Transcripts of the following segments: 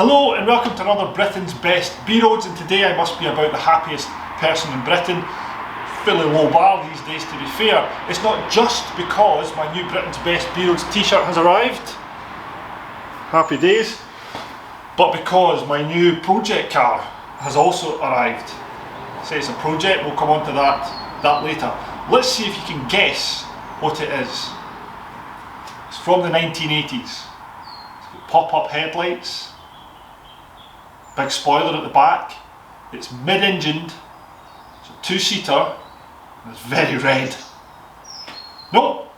Hello and welcome to another Britain's Best B-Roads, and today I must be about the happiest person in Britain. Fairly low bar these days, to be fair. It's not just because my new Britain's Best B-Roads t-shirt has arrived, happy days, but because my new project car has also arrived. I say it's a project, we'll come on to that later. Let's see if you can guess what it is. It's from the 1980s. It's got pop-up headlights, big spoiler at the back, it's mid-engined, it's a two-seater, and it's very red. No,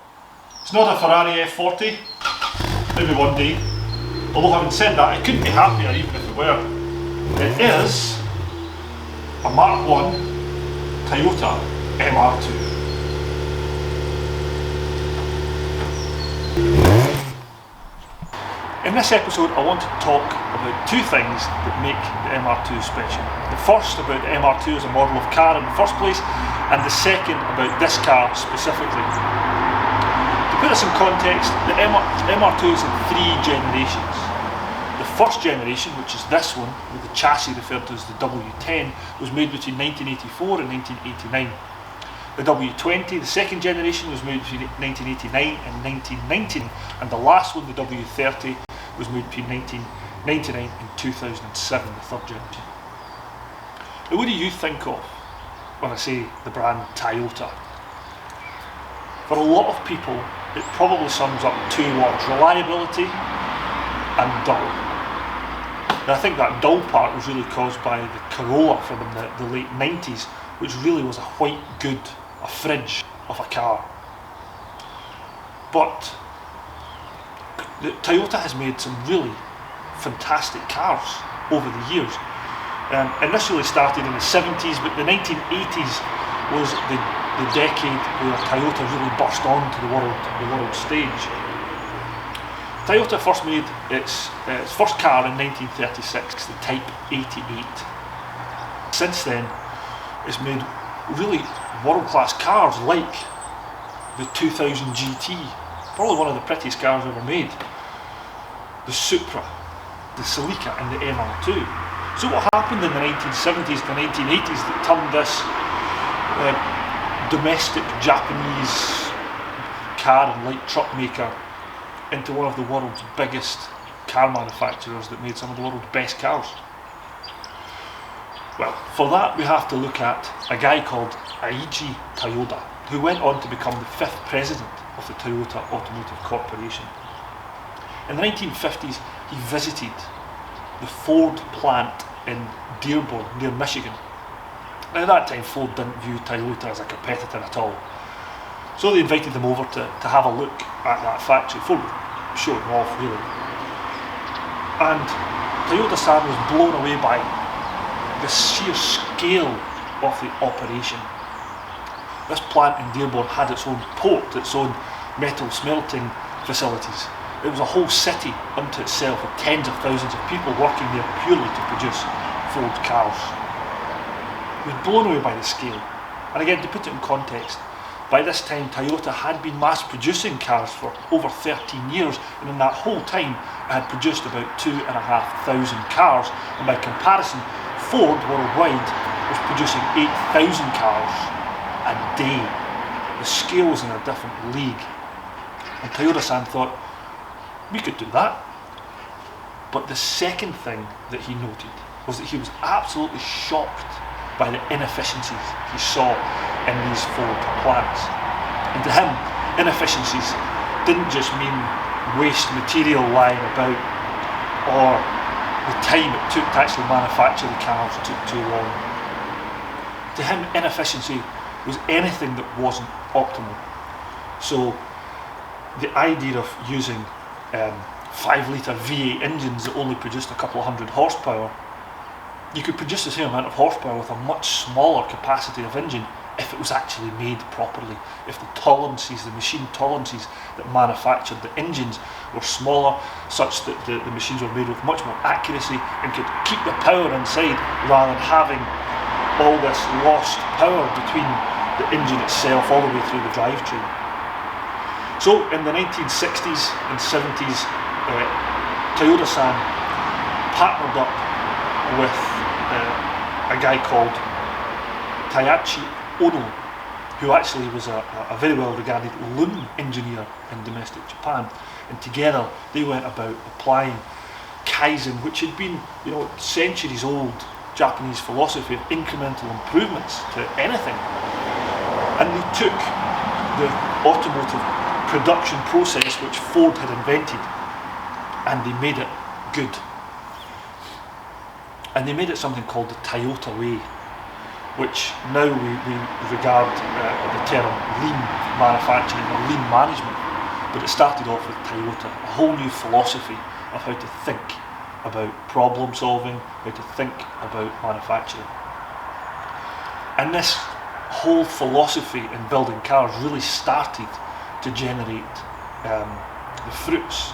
it's not a Ferrari F40, maybe one day. Although having said that, I couldn't be happier even if it were. It is a Mark 1 Toyota MR2. In this episode I want to talk about two things that make the MR2 special. The first about the MR2 as a model of car in the first place, and the second about this car specifically. To put this in context, the MR2 is in three generations. The first generation, which is this one, with the chassis referred to as the W10, was made between 1984 and 1989. The W20, the second generation, was made between 1989 and 1990, and the last one, the W30, was made between 1999 and 2007, the third generation. Now, what do you think of when I say the brand Toyota? For a lot of people, it probably sums up two words: reliability and dull. Now, I think that dull part was really caused by the Corolla from the late 90s, which really was a white good, a fridge of a car. But Toyota has made some really fantastic cars over the years. Initially started in the 70s, but the 1980s was the decade where Toyota really burst onto the world stage. Toyota first made its first car in 1936, the Type 88. Since then, it's made really world-class cars like the 2000 GT, probably one of the prettiest cars ever made, the Supra, the Celica and the MR2. So what happened in the 1970s to 1980s that turned this domestic Japanese car and light truck maker into one of the world's biggest car manufacturers that made some of the world's best cars? Well, for that we have to look at a guy called Eiji Toyoda, who went on to become the 5th president of the Toyota Automotive Corporation. In the 1950s, he visited the Ford plant in Dearborn, near Michigan. Now, at that time, Ford didn't view Toyota as a competitor at all. So they invited them over to have a look at that factory. Ford was showing off, really. And Toyoda-san was blown away by the sheer scale of the operation. This plant in Dearborn had its own port, its own metal smelting facilities. It was a whole city unto itself, with tens of thousands of people working there purely to produce Ford cars. He was blown away by the scale. And again, to put it in context, by this time Toyota had been mass producing cars for over 13 years, and in that whole time it had produced about 2,500 cars, and by comparison Ford worldwide was producing 8,000 cars a day. The scale was in a different league, and Toyoda-san thought, we could do that. But the second thing that he noted was that he was absolutely shocked by the inefficiencies he saw in these Ford plants. And to him, inefficiencies didn't just mean waste material lying about, or the time it took to actually manufacture the cars took too long. To him, inefficiency was anything that wasn't optimal. So the idea of using 5-litre V8 engines that only produced a couple of hundred horsepower, you could produce the same amount of horsepower with a much smaller capacity of engine if it was actually made properly, if the tolerances, the machine tolerances that manufactured the engines were smaller, such that the machines were made with much more accuracy and could keep the power inside rather than having all this lost power between the engine itself all the way through the drivetrain. So in the 1960s and 70s, Toyoda-san partnered up with a guy called Taiyachi Ono, who actually was a very well regarded loom engineer in domestic Japan, and together they went about applying Kaizen, which had been, centuries old Japanese philosophy of incremental improvements to anything. And they took the automotive production process which Ford had invented and they made it good. And they made it something called the Toyota way, which now we regard the term lean manufacturing or lean management. But it started off with Toyota, a whole new philosophy of how to think about problem solving, how to think about manufacturing. And this whole philosophy in building cars really started to generate the fruits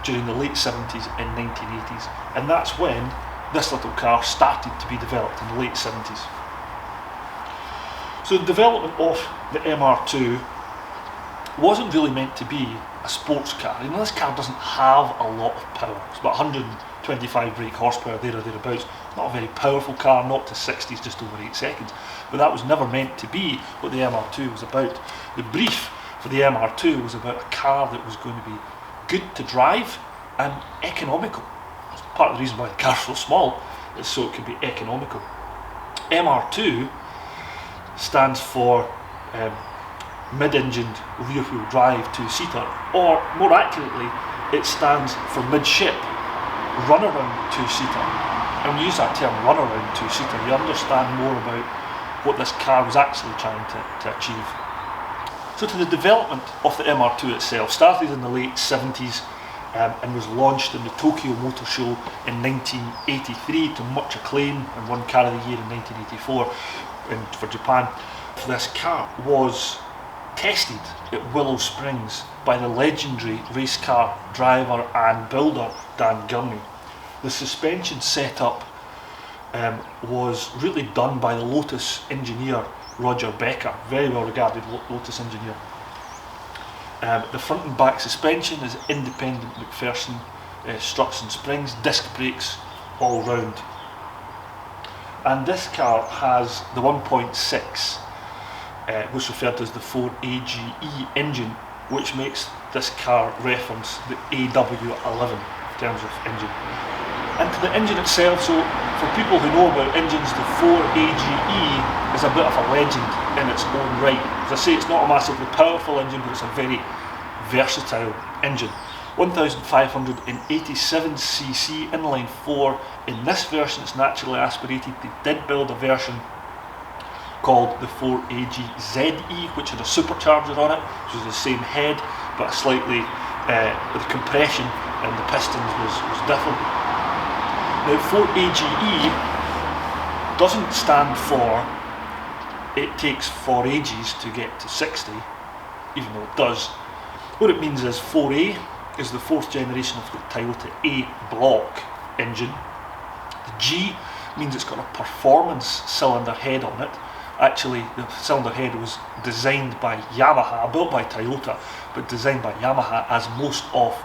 during the late 70s and 1980s, and that's when this little car started to be developed in the late 70s. So the development of the MR2 wasn't really meant to be a sports car. This car doesn't have a lot of power. It's about 125 brake horsepower, there or thereabouts. Not a very powerful car, not to 60s, just over 8 seconds. But that was never meant to be what the MR2 was about. The brief for the MR2 was about a car that was going to be good to drive and economical. That's part of the reason why the car's so small, is so it can be economical. MR2 stands for mid-engined rear-wheel drive two-seater, or more accurately, it stands for midship runaround two-seater. And when you use that term runaround two-seater, you understand more about what this car was actually trying to achieve. So to the development of the MR2 itself, started in the late 70s and was launched in the Tokyo Motor Show in 1983 to much acclaim, and won Car of the Year in 1984 for Japan. This car was tested at Willow Springs by the legendary race car driver and builder Dan Gurney. The suspension setup was really done by the Lotus engineer Roger Becker, very well regarded Lotus engineer. The front and back suspension is independent McPherson struts and springs, disc brakes all round. And this car has the 1.6, which is referred to as the 4AGE engine, which makes this car reference the AW11 in terms of engine. And to the engine itself, so for people who know about engines, the 4AGE is a bit of a legend in its own right. As I say, it's not a massively powerful engine, but it's a very versatile engine. 1587cc inline 4. In this version it's naturally aspirated. They did build a version called the 4AGZE, which had a supercharger on it, which was the same head, but slightly the compression and the pistons was different. Now 4AGE doesn't stand for it takes 4 ages to get to 60, even though it does. What it means is 4A is the 4th generation of the Toyota A block engine. The G means it's got a performance cylinder head on it. Actually, the cylinder head was designed by Yamaha, built by Toyota, but designed by Yamaha, as most of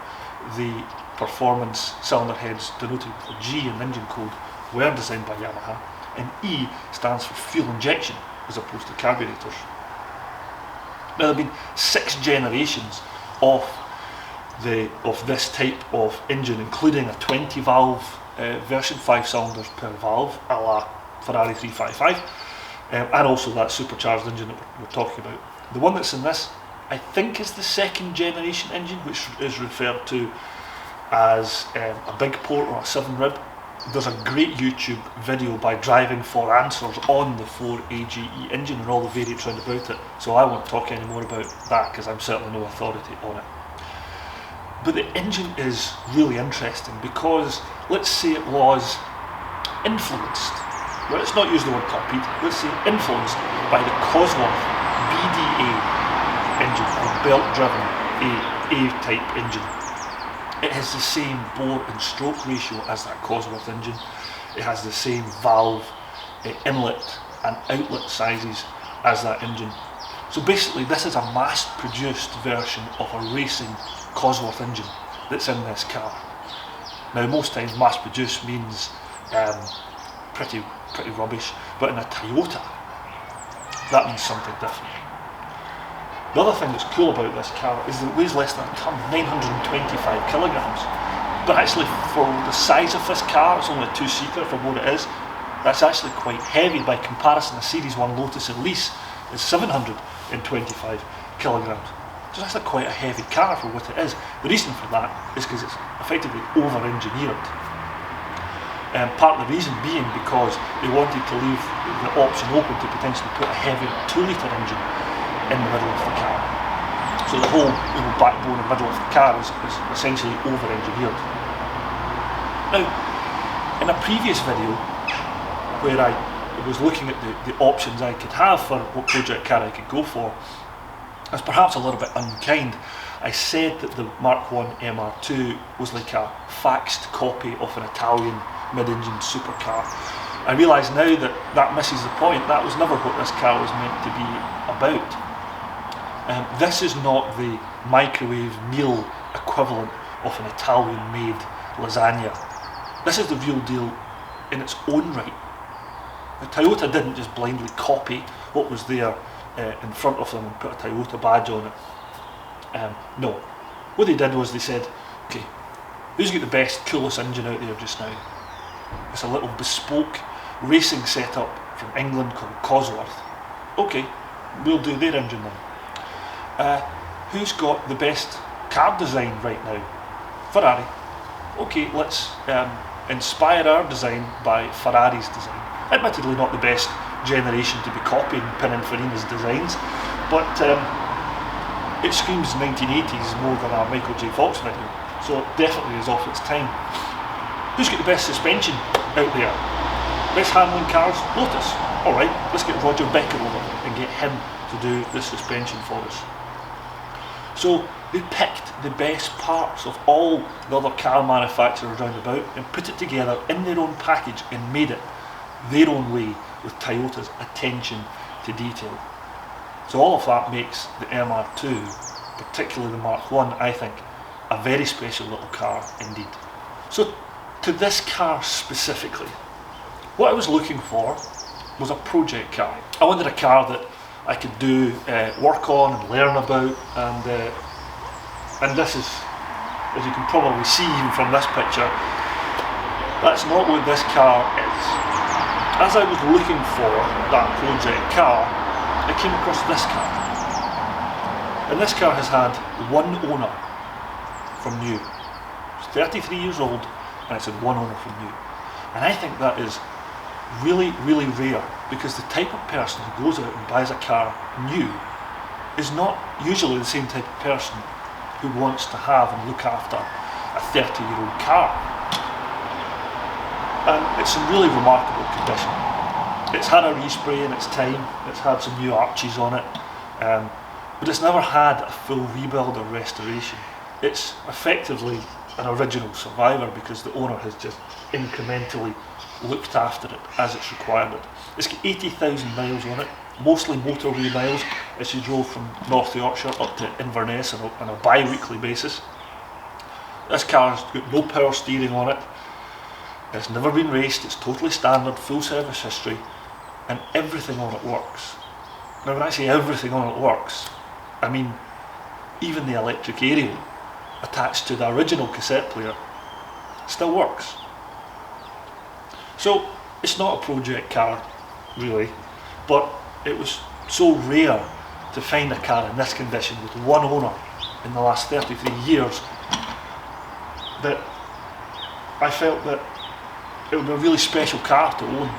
the performance cylinder heads denoted with a G in the engine code were designed by Yamaha. And E stands for fuel injection as opposed to carburetors. Now there have been 6 generations of this type of engine, including a 20 valve version, 5 cylinders per valve, a la Ferrari 355, and also that supercharged engine that we're talking about. The one that's in this, I think, is the 2nd generation engine, which is referred to as a big port or a 7 rib. There's a great YouTube video by Driving for Answers on the 4AGE engine and all the variants round about it, so I won't talk any more about that because I'm certainly no authority on it. But the engine is really interesting because, let's say it was influenced, well, let's not use the word copied, let's say influenced by the Cosworth BDA engine, or belt-driven A-type engine. It has the same bore and stroke ratio as that Cosworth engine. It has the same valve, inlet and outlet sizes as that engine. So basically this is a mass-produced version of a racing Cosworth engine that's in this car. Now most times mass produced means pretty rubbish, but in a Toyota that means something different. The other thing that's cool about this car is that it weighs less than a tonne, 925 kilograms. But actually for the size of this car, it's only a two-seater for what it is, that's actually quite heavy by comparison. A Series 1 Lotus Elise is 725 kilograms. So that's quite a heavy car for what it is. The reason for that is because it's effectively over-engineered. Part of the reason being because they wanted to leave the option open to potentially put a heavier 2-litre engine in the middle of the car. So the whole backbone and middle of the car is essentially over-engineered. Now, in a previous video where I was looking at the options I could have for what project car I could go for, I was perhaps a little bit unkind. I said that the Mark 1 MR2 was like a faxed copy of an Italian mid-engine supercar. I realise now that that misses the point. That was never what this car was meant to be about. This is not the microwave meal equivalent of an Italian-made lasagna. This is the real deal in its own right. The Toyota didn't just blindly copy what was there in front of them and put a Toyota badge on it. No. What they did was they said, okay, who's got the best, coolest engine out there just now? It's a little bespoke racing setup from England called Cosworth. Okay, we'll do their engine then. Who's got the best car design right now? Ferrari. Okay, let's inspire our design by Ferrari's design. Admittedly not the best generation to be copying Pininfarina's designs, but it screams 1980s more than a Michael J. Fox video, so it definitely is off its time. Who's got the best suspension out there? Best handling cars? Lotus. Alright, let's get Roger Becker over and get him to do the suspension for us. So they picked the best parts of all the other car manufacturers round about and put it together in their own package and made it their own way with Toyota's attention to detail. So all of that makes the MR2, particularly the Mark 1, I think, a very special little car indeed. So to this car specifically, what I was looking for was a project car. I wanted a car that I could do work on and learn about, and this is, as you can probably see even from this picture, that's not what this car is. As I was looking for that project car, I came across this car. And this car has had one owner from new. It's 33 years old and it's had one owner from new. And I think that is really, really rare, because the type of person who goes out and buys a car new is not usually the same type of person who wants to have and look after a 30-year-old car. And it's in really remarkable condition. It's had a respray in its time, it's had some new arches on it, but it's never had a full rebuild or restoration. It's effectively an original survivor because the owner has just incrementally looked after it as it's required it. It's got 80,000 miles on it, mostly motorway miles, as she drove from North Yorkshire up to Inverness on a bi-weekly basis. This car's got no power steering on it. It's never been raced, it's totally standard, full service history, and everything on it works. Now when I say everything on it works, I mean even the electric aerial attached to the original cassette player still works. So it's not a project car really, but it was so rare to find a car in this condition with one owner in the last 33 years that I felt that it would be a really special car to own.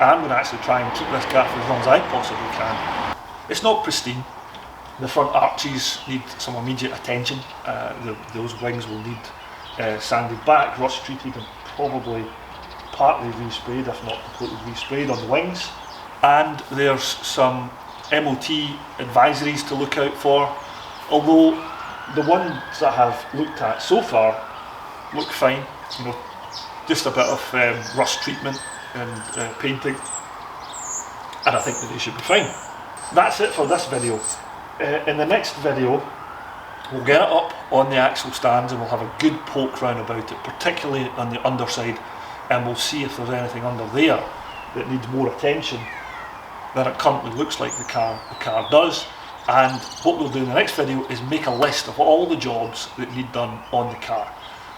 I'm going to actually try and keep this car for as long as I possibly can. It's not pristine. The front arches need some immediate attention. Those wings will need sanded back, rust treated, and probably partly resprayed, if not completely resprayed on the wings. And there's some MOT advisories to look out for, although the ones that I have looked at so far look fine. You know, just a bit of rust treatment and painting, and I think that they should be fine. That's it for this video. In the next video We'll get it up on the axle stands and we'll have a good poke round about it, particularly on the underside, and we'll see if there's anything under there that needs more attention than it currently looks like the car does. And what we'll do in the next video is make a list of all the jobs that need done on the car.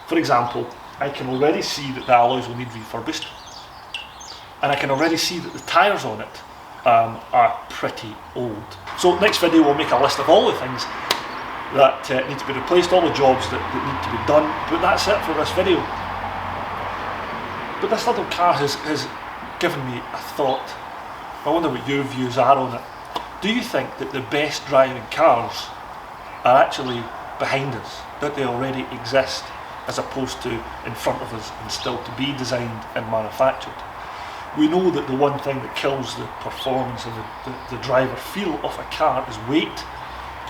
For example, I can already see that the alloys will need refurbished, and I can already see that the tyres on it are pretty old. So next video we'll make a list of all the things that need to be replaced, all the jobs that need to be done, but that's it for this video. But this little car has given me a thought. I wonder what your views are on it. Do you think that the best driving cars are actually behind us, that they already exist, as opposed to in front of us and still to be designed and manufactured? We know that the one thing that kills the performance and the driver feel of a car is weight,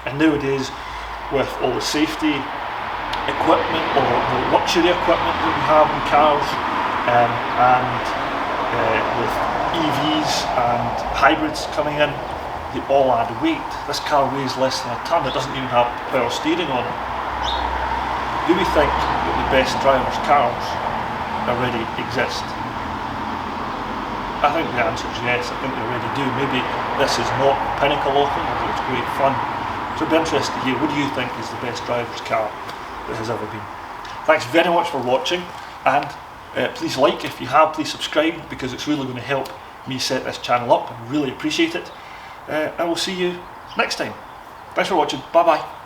and nowadays with all the safety equipment or the luxury equipment that we have in cars, with EVs and hybrids coming in, they all add weight. This car weighs less than a tonne, it doesn't even have power steering on it. Do we think that the best drivers' cars already exist? I think the answer is yes, I think they already do. Maybe this is not the pinnacle of them, but it's great fun. So it'd be interesting to hear, what do you think is the best driver's car that has ever been? Thanks very much for watching, and please like if you have, please subscribe, because it's really going to help me set this channel up. I really appreciate it. I will see you next time. Thanks for watching. Bye bye.